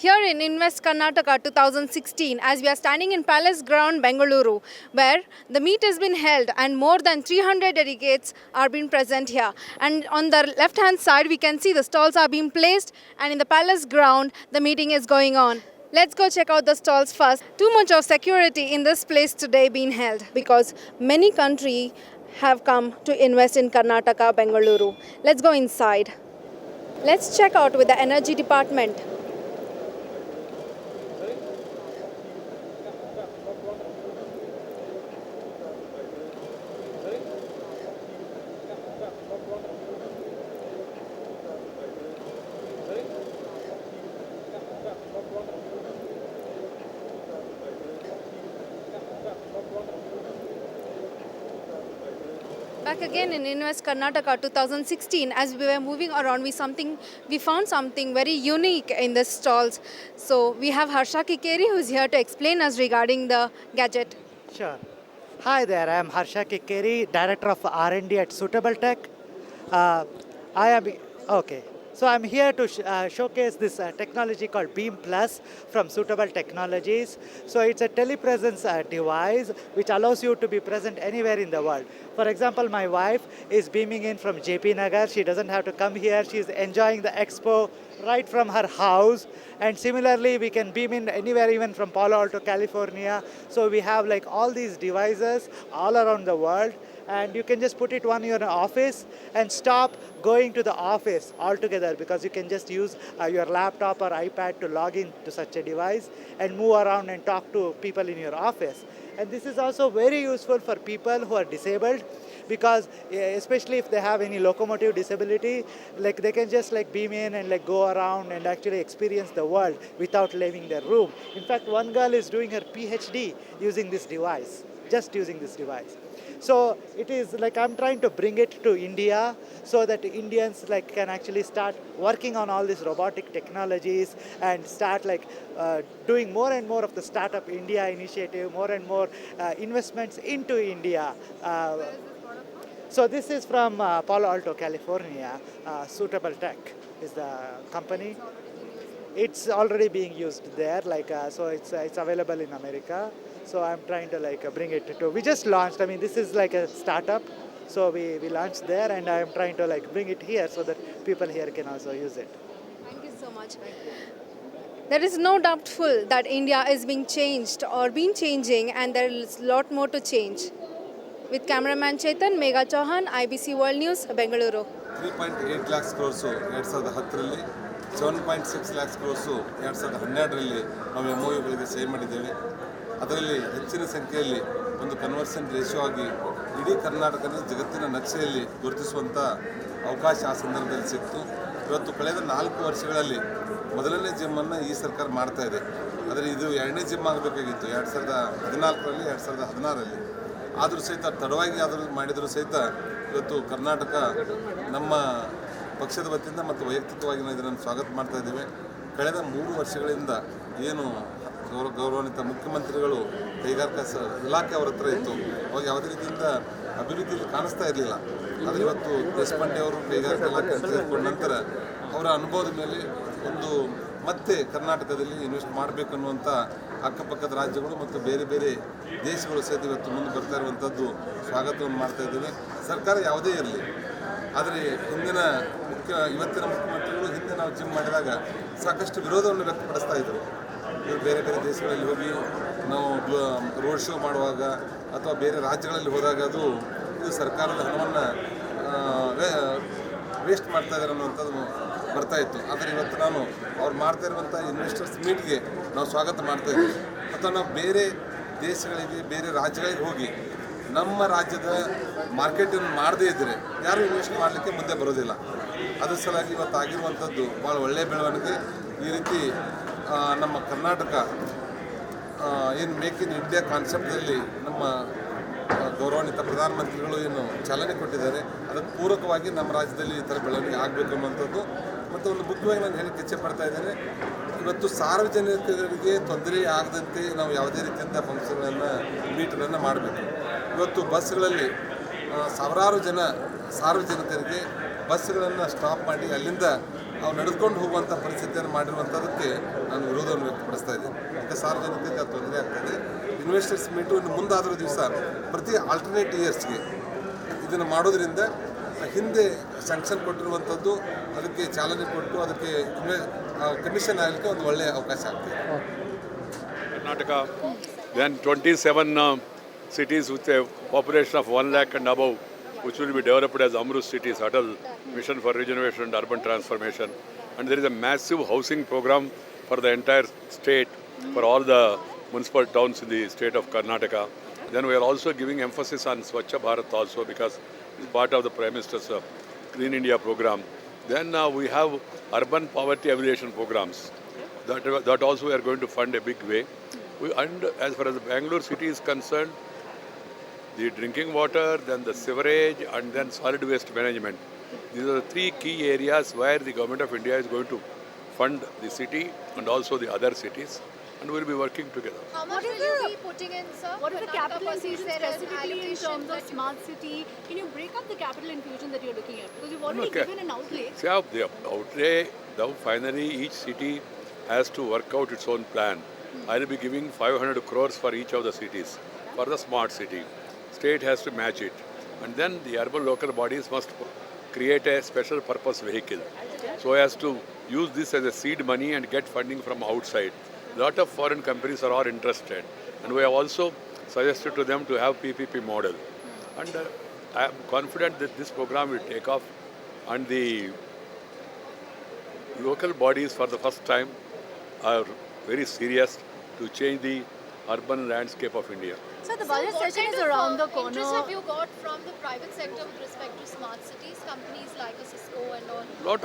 Here in Invest Karnataka 2016, as we are standing in Palace Ground, Bengaluru, where the meet has been held and more than 300 delegates are being present here. And on the left hand side, we can see the stalls are being placed, and in the Palace Ground, the meeting is going on. Let's go check out the stalls first. Too much of security in this place today being held because many countries have come to invest in Karnataka, Bengaluru. Let's go inside. Let's check out with the energy department. Back again in Invest Karnataka 2016, as we were moving around, we found something very unique in the stalls. So we have Harsha Kikeri who is here to explain us regarding the gadget. Sure. Hi there, I am Harsha Kikeri, Director of R&D at Suitable Tech. I am, okay. So I'm here to showcase this technology called Beam Plus from Suitable Technologies. So it's a telepresence device which allows you to be present anywhere in the world. For example, my wife is beaming in from JP Nagar. She doesn't have to come here. She's enjoying the expo right from her house. And similarly, we can beam in anywhere, even from Palo Alto, California. So we have like all these devices all around the world. And you can just put it on your office and stop going to the office altogether, because you can just use your laptop or iPad to log in to such a device and move around and talk to people in your office. And this is also very useful for people who are disabled, because especially if they have any locomotive disability, like they can just like beam in and like go around and actually experience the world without leaving their room. In fact, one girl is doing her PhD using this device, just using this device. So it is like I'm trying to bring it to India so that Indians like can actually start working on all these robotic technologies and start like doing more and more of the Startup India initiative, more and more investments into India. So this is from Palo Alto, California. Suitable Tech is the company. It's already being used there, like so it's available in America. So I'm trying to like bring it to. We just launched. I mean, this is like a startup, so we launched there, and I'm trying to like bring it here so that people here can also use it. Thank you so much. There is no doubtful that India is being changed or been changing, and there is a lot more to change. With cameraman Chetan, Megha Chauhan, IBC World News, Bengaluru. 3.8 lakhs crores 2010ರಲ್ಲಿ 7.6 lakhs crores 2012ರಲ್ಲಿ ನಾವು MOUಗಳಿಗೆ ಸಹಿ ಮಾಡಿದ್ದೇವೆ. ಅದರಲ್ಲಿ ಹೆಚ್ಚಿನ ಸಂಖ್ಯೆಯಲ್ಲಿ ಒಂದು conversion ratio ಆಗಿ ಇಡೀ ಕರ್ನಾಟಕದ ಜಗತ್ತಿನ ನಕ್ಷೆಯಲ್ಲಿ ಗುರುತಿಸುವಂಥ ಅವಕಾಶ ಆ ಸಂದರ್ಭದಲ್ಲಿ ಸಿಕ್ತು. ಇವತ್ತು ಕಳೆದ 4 ವರ್ಷಗಳಲ್ಲಿ ಮೊದಲನೇ ಜಿಮ್ಮನ್ನು ಈ ಸರ್ಕಾರ ಮಾಡ್ತಾ ಇದೆ. ಆದರೆ ಇದು ಎರಡನೇ ಜಿಮ್ ಆಗಬೇಕಾಗಿತ್ತು 2014ರಲ್ಲಿ 2016ರಲ್ಲಿ. ಆದರೂ ಸಹಿತ ತಡವಾಗಿ ಮಾಡಿದರೂ ಸಹಿತ ಇವತ್ತು ಕರ್ನಾಟಕ ನಮ್ಮ ಪಕ್ಷದ ವತಿಯಿಂದ ಮತ್ತು ವೈಯಕ್ತಿಕವಾಗಿ ನಾವು ಇದನ್ನು ಸ್ವಾಗತ ಮಾಡ್ತಾ ಇದ್ದೇವೆ. ಕಳೆದ 3 ವರ್ಷಗಳಿಂದ ಏನು ಗೌರವಾನ್ವಿತ ಮುಖ್ಯಮಂತ್ರಿಗಳು ಕೈಗಾರಿಕಾ ಇಲಾಖೆ ಅವರ ಹತ್ರ ಇತ್ತು, ಅವಾಗ ಯಾವುದೇ ರೀತಿಯಿಂದ ಅಭಿವೃದ್ಧಿಯಲ್ಲಿ ಕಾಣಿಸ್ತಾ ಇರಲಿಲ್ಲ. ಆದರೆ ಇವತ್ತು ದೇಶಪಾಂಡೆ ಅವರು ಕೈಗಾರಿಕಾ ಇಲಾಖೆ ತೆಗೆದುಕೊಂಡ ನಂತರ ಅವರ ಅನುಭವದ ಮೇಲೆ ಒಂದು ಮತ್ತೆ ಕರ್ನಾಟಕದಲ್ಲಿ ಇನ್ವೆಸ್ಟ್ ಮಾಡಬೇಕನ್ನುವಂಥ ಅಕ್ಕಪಕ್ಕದ ರಾಜ್ಯಗಳು ಮತ್ತು ಬೇರೆ ಬೇರೆ ದೇಶಗಳು ಸಹಿತ ಇವತ್ತು ಮುಂದೆ ಬರ್ತಾ ಇರುವಂಥದ್ದು ಸ್ವಾಗತವನ್ನು ಮಾಡ್ತಾ ಇದ್ದೇವೆ. ಸರ್ಕಾರ ಯಾವುದೇ ಇರಲಿ, ಆದರೆ ಇವತ್ತಿನ ಮುಖ್ಯಮಂತ್ರಿಗಳು ಹಿಂದೆ ನಾವು ಜಿಮ್ ಮಾಡಿದಾಗ ಸಾಕಷ್ಟು ವಿರೋಧವನ್ನು ವ್ಯಕ್ತಪಡಿಸ್ತಾ ಇದ್ದರು. ಇವರು ಬೇರೆ ಬೇರೆ ದೇಶಗಳಲ್ಲಿ ಹೋಗಿ ನಾವು ರೋಡ್ ಶೋ ಮಾಡುವಾಗ ಅಥವಾ ಬೇರೆ ರಾಜ್ಯಗಳಲ್ಲಿ ಹೋದಾಗ ಇದು ಸರ್ಕಾರದ ಹಣವನ್ನು ವೇಸ್ಟ್ ಮಾಡ್ತಾ ಇದ್ದಾರೆ ಅನ್ನುವಂಥದ್ದು ಬರ್ತಾಯಿತ್ತು. ಆದರೆ ಇವತ್ತು ನಾನು ಅವ್ರು ಮಾಡ್ತಾ ಇರುವಂಥ ಇನ್ವೆಸ್ಟರ್ಸ್ ಮೀಟ್ಗೆ ನಾವು ಸ್ವಾಗತ ಮಾಡ್ತಾಯಿದ್ದೀವಿ. ಮತ್ತು ನಾವು ಬೇರೆ ದೇಶಗಳಿಗೆ ಬೇರೆ ರಾಜ್ಯಗಳಿಗೆ ಹೋಗಿ ನಮ್ಮ ರಾಜ್ಯದ ಮಾರ್ಕೆಟನ್ನು ಮಾಡದೇ ಇದ್ದರೆ ಯಾರೂ ಇನ್ವೆಸ್ಟ್ ಮಾಡಲಿಕ್ಕೆ ಮುಂದೆ ಬರೋದಿಲ್ಲ. ಅದ್ರ ಸಲುವಾಗಿ ಇವತ್ತು ಆಗಿರುವಂಥದ್ದು ಭಾಳ ಒಳ್ಳೆಯ ಬೆಳವಣಿಗೆ. ಈ ರೀತಿ ನಮ್ಮ ಕರ್ನಾಟಕ ಏನು ಮೇಕ್ ಇನ್ ಇಂಡಿಯಾ ಕಾನ್ಸೆಪ್ಟಲ್ಲಿ ನಮ್ಮ ಗೌರವಾನ್ವಿತ ಪ್ರಧಾನಮಂತ್ರಿಗಳು ಏನು ಚಾಲನೆ ಕೊಟ್ಟಿದ್ದಾರೆ, ಅದಕ್ಕೆ ಪೂರಕವಾಗಿ ನಮ್ಮ ರಾಜ್ಯದಲ್ಲಿ ಈ ಥರ ಬೆಳವಣಿಗೆ ಆಗಬೇಕು ಅನ್ನುವಂಥದ್ದು. ಮತ್ತು ಒಂದು ಮುಖ್ಯವಾಗಿ ನಾನು ಹೇಳಕ್ಕೆ ಇಚ್ಛೆ ಪಡ್ತಾ ಇದ್ದೇನೆ, ಇವತ್ತು ಸಾರ್ವಜನಿಕರಿಗೆ ತೊಂದರೆ ಆಗದಂತೆ ನಾವು ಯಾವುದೇ ರೀತಿಯಿಂದ ಫಂಕ್ಷನ್ಗಳನ್ನು ಮೀಟ್ಗಳನ್ನು ಮಾಡಬೇಕು. ಇವತ್ತು ಬಸ್ಗಳಲ್ಲಿ ಸಾವಿರಾರು ಜನ ಸಾರ್ವಜನಿಕರಿಗೆ ಬಸ್ಗಳನ್ನು ಸ್ಟಾಪ್ ಮಾಡಿ ಅಲ್ಲಿಂದ ಅವು ನಡೆದುಕೊಂಡು ಹೋಗುವಂಥ ಪರಿಸ್ಥಿತಿಯನ್ನು ಮಾಡಿರುವಂಥದ್ದಕ್ಕೆ ನಾನು ವಿರೋಧವನ್ನು ವ್ಯಕ್ತಪಡಿಸ್ತಾ ಇದ್ದೀನಿ. ಮತ್ತು ಸಾರ್ವಜನಿಕರಿಗೆ ಅದು ತೊಂದರೆ ಆಗ್ತದೆ. ಇನ್ವೆಸ್ಟರ್ಸ್ ಮೀಟು ಇನ್ನು ಮುಂದಾದರೂ ದಿವಸ ಪ್ರತಿ ಆಲ್ಟರ್ನೇಟ್ ಇಯರ್ಸ್ಗೆ ಇದನ್ನು ಮಾಡೋದ್ರಿಂದ ಹಿಂದೆ ಸ್ಯಾಂಕ್ಷನ್ ಕೊಟ್ಟಿರುವಂಥದ್ದು ಅದಕ್ಕೆ ಚಾಲನೆ ಕೊಟ್ಟು ಅದಕ್ಕೆ ಕಮಿಷನ್ ಆಗಲಿಕ್ಕೆ ಒಂದು ಒಳ್ಳೆಯ ಅವಕಾಶ ಆಗ್ತದೆ. Karnataka, then 27 cities with a population of 1 lakh and above, which will be developed as Amrut cities, Atal Mission for Regeneration and Urban Transformation. And there is a massive housing program for the entire state, for all the municipal towns in the state of Karnataka. Then we are also giving emphasis on Swachh Bharat also, because it's part of the Prime Minister's Clean India program. Then we have urban poverty alleviation programs. That also we are going to fund a big way. And as far as the Bangalore city is concerned, the drinking water, then the sewerage, and then solid waste management. These are the three key areas where the government of India is going to fund the city and also the other cities, and we will be working together. How much will you be putting in, sir? What is the Karnataka capital versus infusion there is specifically in allocation terms of that smart city? Can you break up the capital infusion that you're looking at? Because you've already Okay. given an outlay. See how the outlay, now finally each city has to work out its own plan. I will be giving 500 crores for each of the cities for the smart city. State has to match it. And then the urban local bodies must create a special purpose vehicle so as to use this as a seed money and get funding from outside. A lot of foreign companies are all interested, and we have also suggested to them to have PPP model. And I am confident that this program will take off, and the local bodies for the first time are very serious to change the urban landscape of India. So the So budget what session kind is of, around the interest corner. have you got from the private sector with respect to smart cities, companies like a Cisco and all? Lot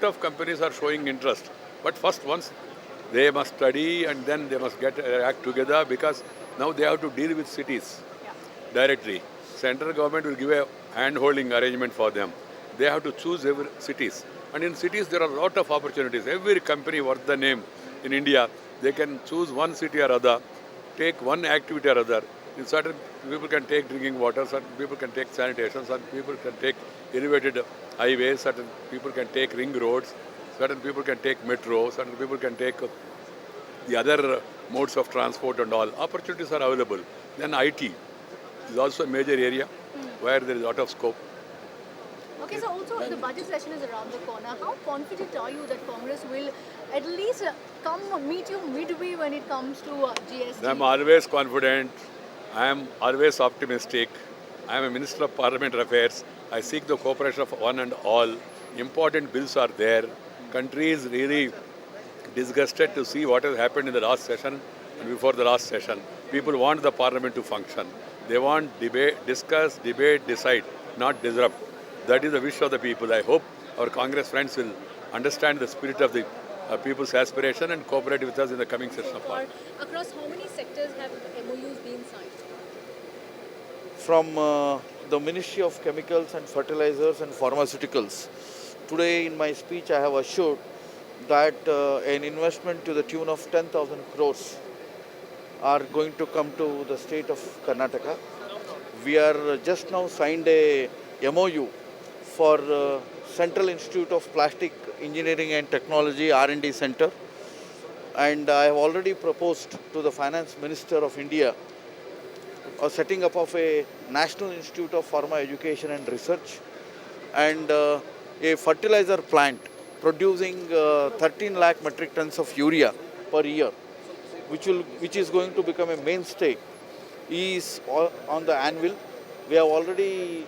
of companies are showing interest. But first, once they must study and then they must get act together, because now they have to deal with cities directly. Central government will give a hand-holding arrangement for them. They have to choose every cities. And in cities, there are a lot of opportunities. Every company worth the name in India, they can choose one city or other, take one activity or other. In certain people can take drinking water, certain people can take sanitation, certain people can take elevated highways, certain people can take ring roads, certain people can take metro, certain people can take the other modes of transport and all. Opportunities are available. Then IT is also a major area where there is a lot of scope. Okay, so also the budget session is around the corner. How confident are you that Congress will at least come meet you midway when it comes to GST? I am always confident. I am always optimistic. I am a Minister of Parliamentary Affairs. I seek the cooperation of one and all. Important bills are there. Country is really disgusted to see what has happened in the last session and before the last session. People want the Parliament to function. They want debate, discuss, debate, decide, not disrupt. That is the wish of the people. I hope our Congress friends will understand the spirit of the people's aspiration and cooperate with us in the coming session of Parliament. Across how many sectors have MOUs been signed? From the Ministry of Chemicals and Fertilizers and Pharmaceuticals. Today in my speech I have assured that an investment to the tune of 10,000 crores are going to come to the state of Karnataka. We are just now signed a MOU for Central Institute of Plastic Engineering and Technology R&D Center, and I have already proposed to the Finance Minister of India setting up of a National Institute of Pharma Education and Research, and a fertilizer plant producing 13 lakh metric tons of urea per year, which is going to become a mainstay, is on the anvil. We have already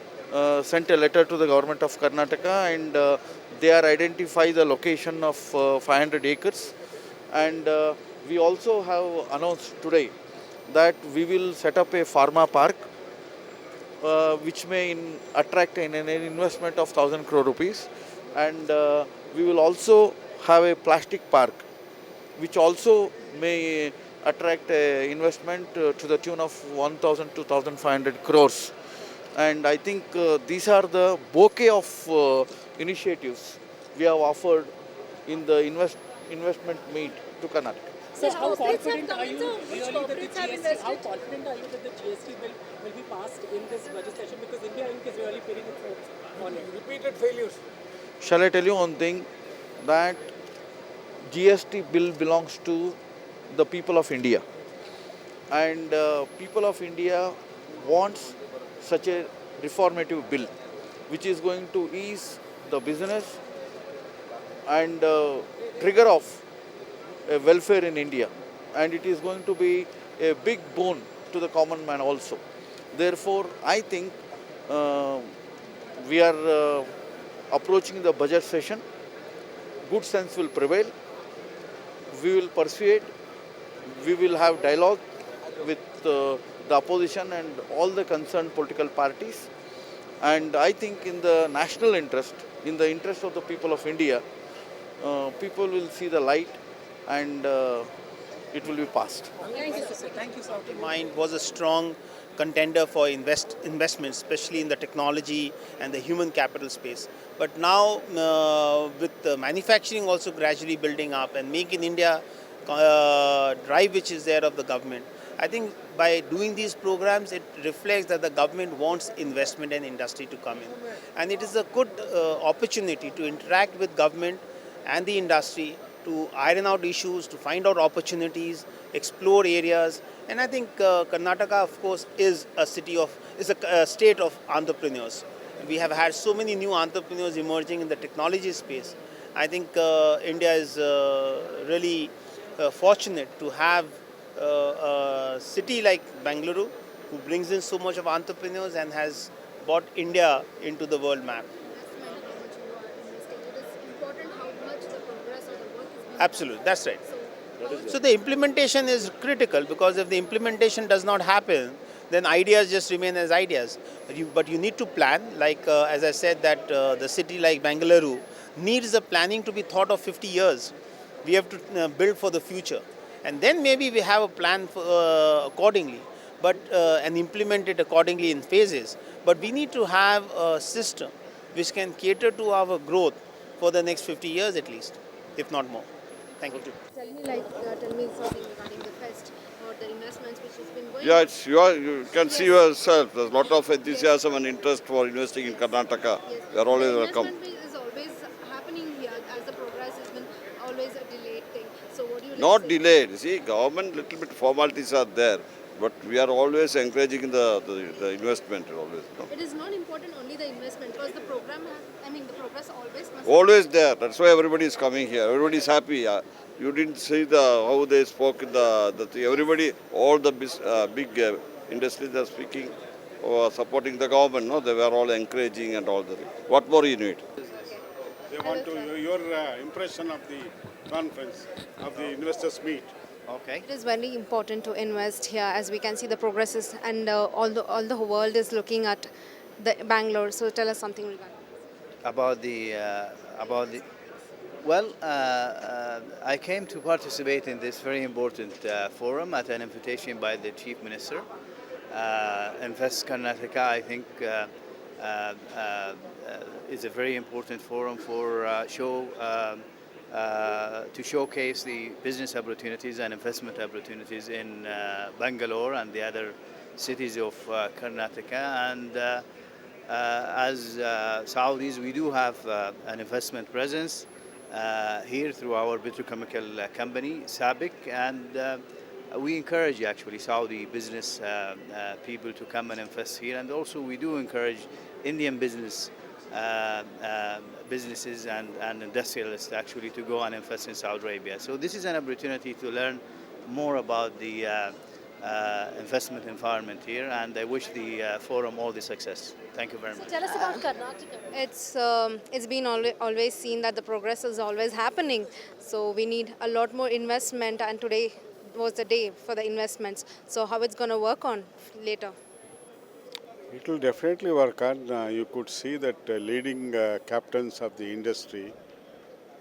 sent a letter to the government of Karnataka, and they are identify the location of 500 acres, and we also have announced today that we will set up a pharma park which may attract an investment of 1,000 crore rupees, and we will also have a plastic park which also may attract a investment to the tune of 1,000 to 1,500 crores. And I think these are the bouquet of initiatives we have offered in the investment meet to Karnataka. So how confident are you really that the GST, how confident are you that the GST bill will be passed in this budget session, because India Inc. is really pitting its hopes on it? Repeated failures. Shall I tell you one thing? that GST bill belongs to the people of India, and people of India wants such a reformative bill which is going to ease the business and trigger off a welfare in India, and it is going to be a big boon to the common man also. Therefore, I think uh, we are approaching the budget session. Good sense will prevail. We will persuade. We will have dialogue with the opposition and all the concerned political parties. And I think in the national interest, in the interest of the people of India, people will see the light and it will be passed. Thank you, sir. Thank you, sir. Mind was a strong contender for investments, especially in the technology and the human capital space. But now, with manufacturing also gradually building up and Make in India drive which is there of the government, I think by doing these programs, it reflects that the government wants investment and industry to come in. And it is a good opportunity to interact with government and the industry to iron out issues, to find out opportunities, explore areas. And I think Karnataka, of course, is a state of entrepreneurs. We have had so many new entrepreneurs emerging in the technology space. I think India is really fortunate to have a city like Bengaluru, who brings in so much of entrepreneurs and has brought India into the world map. Absolutely, that's right. So the implementation is critical, because if the implementation does not happen, then ideas just remain as ideas. But you need to plan, like as I said, that the city like Bengaluru needs the planning to be thought of 50 years. We have to build for the future. And then maybe we have a plan for, accordingly, but and implement it accordingly in phases. But we need to have a system which can cater to our growth for the next 50 years at least, if not more. Thank you. Tell me something regarding the fest or the investments which has been going. Yeah, you can see yourself. There's a lot of enthusiasm and interest for investing in Karnataka. Yes. We are always The welcome. investment is always happening here, as the progress has been always a delayed thing. So what do you Not say? delayed. See, government little bit formalities are there, but we are always encouraging the investment always. No? It is not important only the investment, because the program has, the progress always must Always there. That's why everybody is coming here. Everybody is happy. You didn't see how they spoke in the thing. Everybody, all the big industries are speaking or supporting the government. No, they were all encouraging and all that. What more you need? They want to your impression of the conference, of the investors meet. Okay. It is very important to invest here, as we can see the progresses, and all the world is looking at the Bangalore. So tell us something regarding about the well, I came to participate in this very important forum at an invitation by the Chief Minister. Invest Karnataka, I think, is a very important forum for to showcase the business opportunities and investment opportunities in Bangalore and the other cities of Karnataka. And as Saudis, we do have an investment presence here through our petrochemical company, SABIC, and we encourage actually Saudi business people to come and invest here, and also we do encourage Indian businesses and industrialists actually to go and invest in Saudi Arabia. So this is an opportunity to learn more about the investment environment here, and I wish the forum all the success. Thank you very much. Tell us about Karnataka. it's been always seen that the progress is always happening. So we need a lot more investment, and today was the day for the investments. So how it's going to work on later? It will definitely work on. You could see that leading captains of the industry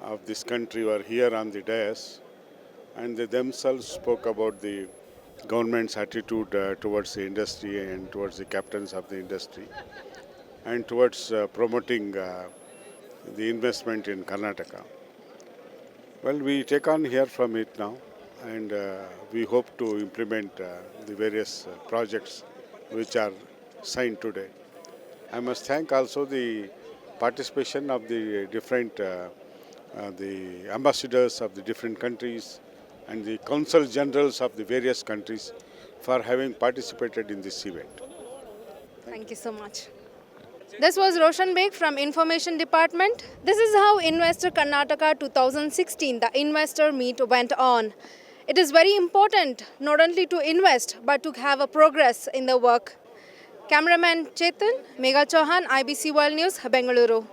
of this country were here on the dais, and they themselves spoke about the government's attitude towards the industry and towards the captains of the industry, and towards promoting the investment in Karnataka. Well, we take on here from it now, and we hope to implement the various projects which are signed today. I must thank also the participation of the different the ambassadors of the different countries and the consul generals of the various countries for having participated in this event. Thank you so much. This was Roshan Beg from Information Department. This is how Investor Karnataka 2016, the investor meet went on. It is very important not only to invest but to have a progress in the work. Cameraman Chetan, Megha Chauhan, IBC World News, Bengaluru.